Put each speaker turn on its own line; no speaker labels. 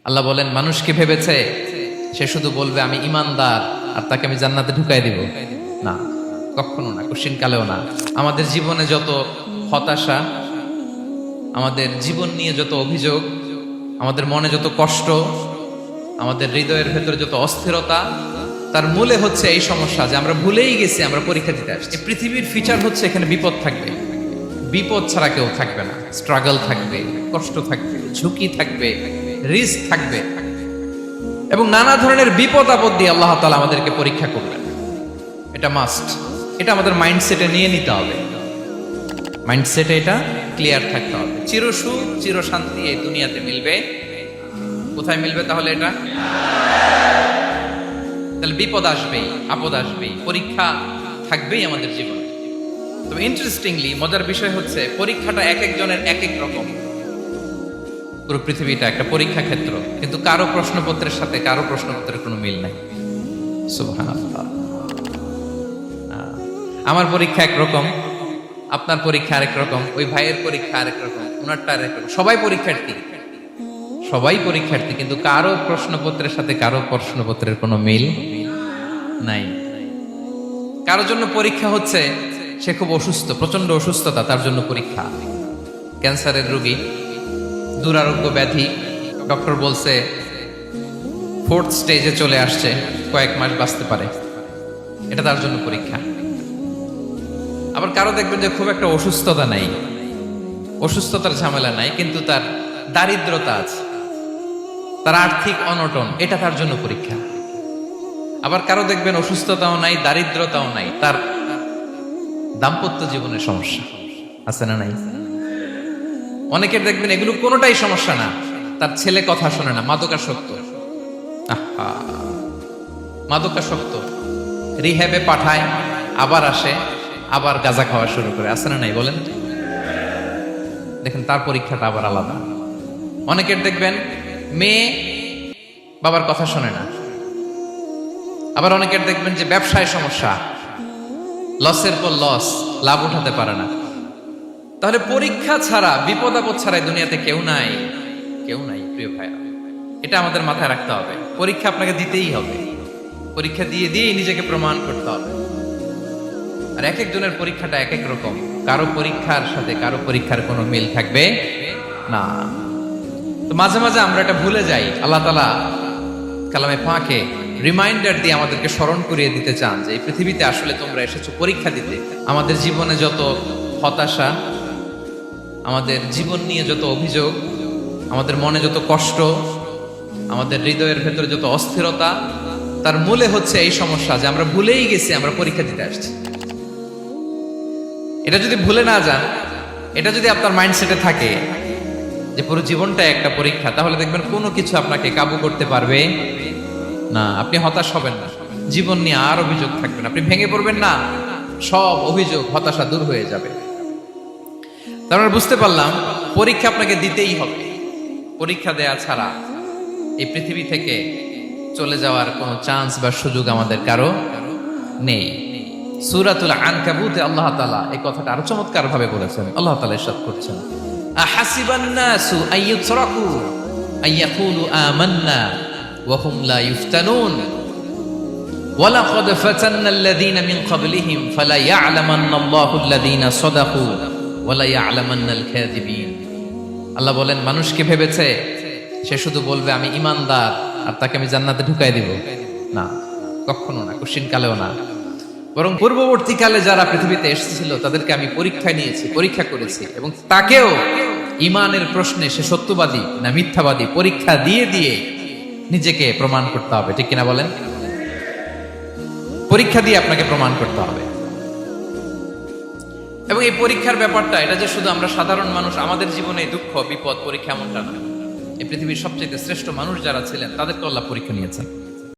আল্লাহ বলেন, মানুষ কি ভেবেছে সে শুধু বলবে আমি ইমানদার আর তাকে আমি জান্নাতে ঢুকাই দিব? না, কখনো না, কোশ্চিন কালেও না। আমাদের জীবনে যত হতাশা, আমাদের জীবন নিয়ে যত অভিযোগ, আমাদের মনে যত কষ্ট, আমাদের হৃদয়ের ভেতরে যত অস্থিরতা, তার মূলে হচ্ছে এই সমস্যা যে আমরা ভুলেই গেছি আমরা পরীক্ষা দিতে আসছি। এই পৃথিবীর ফিচার হচ্ছে এখানে বিপদ থাকবে, বিপদ ছাড়া কেউ থাকবে না। স্ট্রাগল থাকবে, কষ্ট থাকবে, ঝুঁকি থাকবে, রিস্ক থাকবে, এবং নানা ধরনের বিপদ আপদ দিয়ে আল্লাহ তাআলা আমাদেরকে পরীক্ষা করবেন। এটা মাস্ট, এটা আমাদের মাইন্ডসেটে নিয়ে নিতে হবে। মাইন্ডসেটে এটা ক্লিয়ার থাকতে হবে। চিরসুখ চিরশান্তি এই দুনিয়াতে মিলবে, কোথায় মিলবে তাহলে? এটা তাহলে বিপদ আসবেই, আপদ আসবেই, পরীক্ষা থাকবেই আমাদের জীবনে। তবে ইন্টারেস্টিংলি মজার বিষয় হচ্ছে পরীক্ষাটা এক একজনের এক এক রকম। পুরো পৃথিবীটা একটা পরীক্ষা ক্ষেত্র, কিন্তু কারো প্রশ্নপত্রের সাথে কারো প্রশ্নপত্রের কোনো মিল নাই। সুবহানাল্লাহ। আমার পরীক্ষা একরকম, আপনার পরীক্ষা আরেক রকম, ওই ভাইয়ের পরীক্ষা আরেক রকম, ওনারটা আরেক রকম। সবাই পরীক্ষার্থী, সবাই পরীক্ষার্থী, কিন্তু কারো প্রশ্নপত্রের সাথে কারো প্রশ্নপত্রের কোনো মিল নাই। কারো জন্য পরীক্ষা হচ্ছে সে খুব অসুস্থ, প্রচন্ড অসুস্থতা, তার জন্য পরীক্ষা। ক্যান্সারের রোগী, দুরারোগ্য ব্যাধি, ডক্টর বলছে 4th স্টেজে চলে আসছে, কয়েক মাস বাঁচতে পারে, এটা তার জন্য পরীক্ষা। আবার কারো দেখবেন যে খুব একটা অসুস্থতা নাই, অসুস্থতার ঝামেলা নাই, কিন্তু তার দারিদ্রতা আছে, তার আর্থিক অনটন, এটা তার জন্য পরীক্ষা। আবার কারো দেখবেন অসুস্থতাও নাই, দারিদ্রতাও নাই, তার দাম্পত্য জীবনের সমস্যা আছে না নাই? অনেকের দেখবেন এগুলো কোনোটাই সমস্যা না, তার ছেলে কথা শোনে না, মাদকাসক্ত। আহা, মাদকাসক্ত, রিহ্যাবে পাঠায়, আবার আসে, আবার গাঁজা খাওয়া শুরু করে, আছে না নাই বলেন? দেখেন তার পরীক্ষাটা আবার আলাদা। অনেকের দেখবেন মেয়ে বাবার কথা শোনে না। আবার অনেকের দেখবেন যে ব্যবসায় সমস্যা, লসের পর লস, লাভ উঠাতে পারে না। তাহলে পরীক্ষা ছাড়া, বিপদ আপদ ছাড়া দুনিয়াতে কেউ নাই, কেউ নাই প্রিয় ভাইরা। এটা আমাদের মাথায় রাখতে হবে। পরীক্ষা আপনাকে দিতেই হবে, পরীক্ষা দিয়ে দিয়েই নিজেকে প্রমাণ করতে হবে। আর এক একজনের পরীক্ষাটা এক এক রকম, কারো পরীক্ষার সাথে কারো পরীক্ষার কোনো মিল থাকবে না। তো মাঝে মাঝে আমরা এটা ভুলে যাই। আল্লাহ তাআলা কালামে পাকে রিমাইন্ডার দিয়ে আমাদেরকে স্মরণ করিয়ে দিতে চান যে এই পৃথিবীতে আসলে তোমরা এসেছো পরীক্ষা দিতে। আমাদের জীবনে যত হতাশা, আমাদের জীবন নিয়ে যত অভিযোগ, আমাদের মনে যত কষ্ট, আমাদের হৃদয়ের ভেতরে যত অস্থিরতা, তার মূলে হচ্ছে এই সমস্যা যে আমরা ভুলেই গেছি আমরা পরীক্ষা দিতে আসছি। এটা যদি ভুলে না যান, এটা যদি আপনার মাইন্ডসেটে থাকে যে পুরো জীবনটা একটা পরীক্ষা, তাহলে দেখবেন কোনো কিছু আপনাকে কাবু করতে পারবে না। আপনি হতাশ হবেন না, জীবন নিয়ে আর অভিযোগ থাকবে না, আপনি ভেঙে পড়বেন না, সব অভিযোগ হতাশা দূর হয়ে যাবে। তার মানে বুঝতে পারলাম পরীক্ষা আপনাকে দিতেই হবে। পরীক্ষা দেয়া ছাড়া এই পৃথিবী থেকে চলে যাওয়ার কোনো চান্স বা সুযোগ আমাদের কারো নেই। সূরাতুল আনকাবুতে আল্লাহ তাআলা এই কথাটা আরো চমৎকার ভাবে বলেছেন। আল্লাহ তাআলা ইরশাদ করছেন, আহাসিবান নাসু আইয়ুতরাকু আইয়াকুলু আমান্না ওয়া হুম লা ইফতানুন ওয়ালাকাদ ফাতান্নাল্লাযীনা মিন ক্বাবলিহিম ফালা ইয়া'লামান্নাল্লাহুল্লাযীনা সাদাকু ওয়ালা ইয়া'লামান্নাল কাযিবিন। আল্লাহ বলেন, মানুষ কি ভেবেছে সে শুধু বলবে আমি ইমানদার আর তাকে আমি জান্নাতে ঢুকাই দিব? না, কখনো না, কোশ্চিন কালেও না। বরং পূর্ববর্তীকালে যারা পৃথিবীতে এসেছিল তাদেরকে আমি পরীক্ষায় নিয়েছি, পরীক্ষা করেছি, এবং তাকেও ইমানের প্রশ্নে সে সত্যবাদী না মিথ্যাবাদী পরীক্ষা দিয়ে দিয়ে নিজেকে প্রমাণ করতে হবে। ঠিক কিনা বলেন? পরীক্ষা দিয়ে আপনাকে প্রমাণ করতে হবে। এবং এই পরীক্ষার ব্যাপারটা, এটা যে শুধু আমরা সাধারণ মানুষ আমাদের জীবনে দুঃখ বিপদ পরীক্ষা এমনটা না। এই পৃথিবীর সবচেয়ে শ্রেষ্ঠ মানুষ যারা ছিলেন তাদেরকে আল্লাহ পরীক্ষা নিয়েছেন।